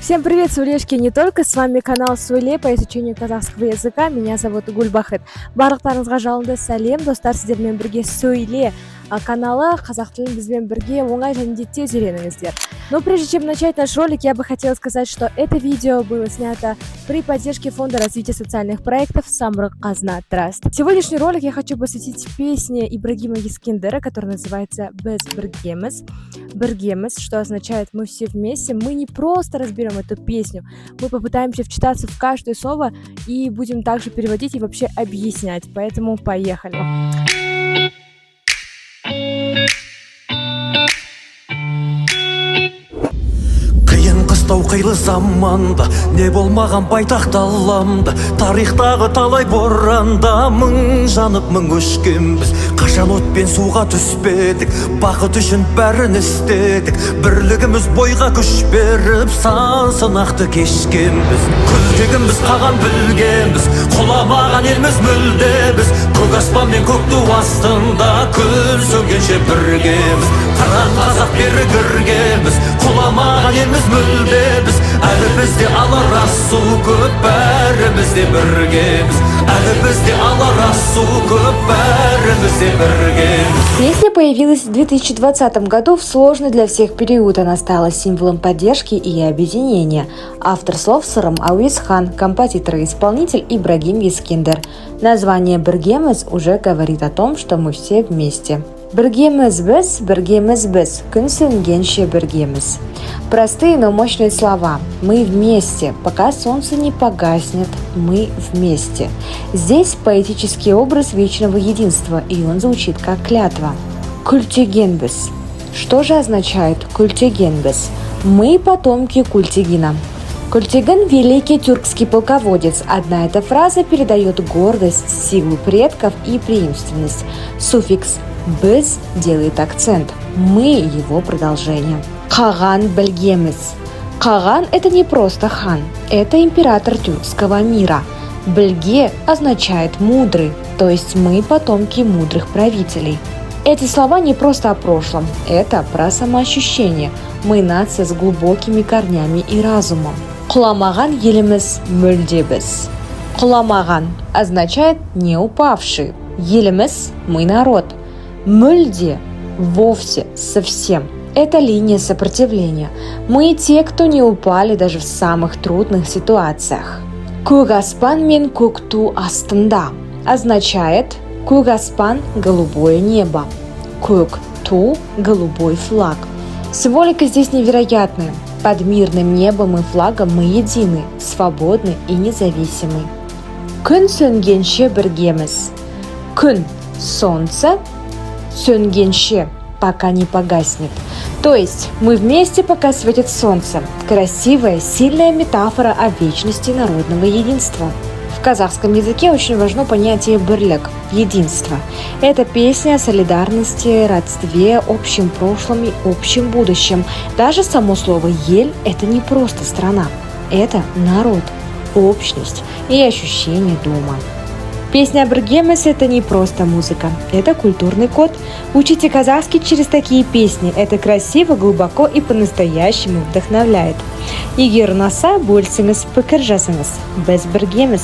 Всем привет, Сулешки, не только, с вами канал Суле по изучению казахского языка, меня зовут Гульбахыт. Барлықтарыңызға жалынды сәлем, достар, сіздермен бірге Сөйле каналы қазақ тілін бізбен бірге оңай және тез үйреніңіздер. Но прежде чем начать наш ролик, я бы хотела сказать, что это видео было снято при поддержке Фонда развития социальных проектов Самрұқ-Қазына Траст. Сегодняшний ролик я хочу посвятить песне Ибрагима Ескендера, которая называется «Біз біргеміз». «Біргеміз», что означает «мы все вместе». Мы не просто разберем эту песню, мы попытаемся вчитаться в каждое слово и будем также переводить и вообще объяснять. Поэтому поехали. Қыстау қилы заманда не болмаған байтақ даламда, тарихтағы талай боранда мың жанып мың өшкенбіз. Қашан отпен суға түспедік, бақыт үшін бәрін істедік. Бірлігіміз бойға күш беріп, сан сынақты кешкенбіз. Күлтегіміз қаған білгенбіз, құламаған елміз мүлдеміз. Көк аспан мен көк ту астында күн сөнгенше біргеміз. Қыран қазақ бері кіргенбіз, құламаған елміз мүлдеміз. Әлі бізде алар асу көп, бәрімізде біргеміз. Әлі бізде алар асу көп, бәрімізде біргеміз. Песня появилась в 2020 году в сложный для всех период. Она стала символом поддержки и объединения. Автор слов Сырым Ауесхан, композитор и исполнитель Ибрагим Ескендер. Название «Біргеміз» уже говорит о том, что мы все вместе. Біргеміз біз, күн сөнгенше біргеміз. Простые, но мощные слова. Мы вместе, пока солнце не погаснет, мы вместе. Здесь поэтический образ вечного единства, и он звучит как клятва. Культегенбіз. Что же означает культегенбіз? Мы потомки Культегина. Культегин – великий тюркский полководец. Одна эта фраза передает гордость, силу предков и преемственность. Суффикс «біз» делает акцент. Мы – его продолжение. Қаған білгеміз. Қаған – это не просто хан, это император тюркского мира. Білге означает мудрый, то есть мы потомки мудрых правителей. Эти слова не просто о прошлом, это про самоощущение. Мы нация с глубокими корнями и разумом. Құламаған еліміз мүлде біз. Құламаған означает не упавший. Еліміз – мы народ. Мүлде – вовсе, совсем. Это линия сопротивления. Мы те, кто не упали даже в самых трудных ситуациях. Көк аспан мен көк ту астында означает көк аспан – голубое небо, көк ту – голубой флаг. Символика здесь невероятная. Под мирным небом и флагом мы едины, свободны и независимы. Күн сөнгенше біргеміз. Күн – солнце, сөнгенше – пока не погаснет. То есть мы вместе, пока светит солнце. Красивая, сильная метафора о вечности народного единства. В казахском языке очень важно понятие «бірлік» – единство. Это песня о солидарности, родстве, общем прошлом и общем будущем. Даже само слово «ель» – это не просто страна. Это народ, общность и ощущение дома. Песня «Біргеміз» – это не просто музыка, это культурный код. Учите казахский через такие песни. Это красиво, глубоко и по-настоящему вдохновляет. Егер ұнаса, бөлісіңіз, пікір жазыңыз. Біз біргеміз.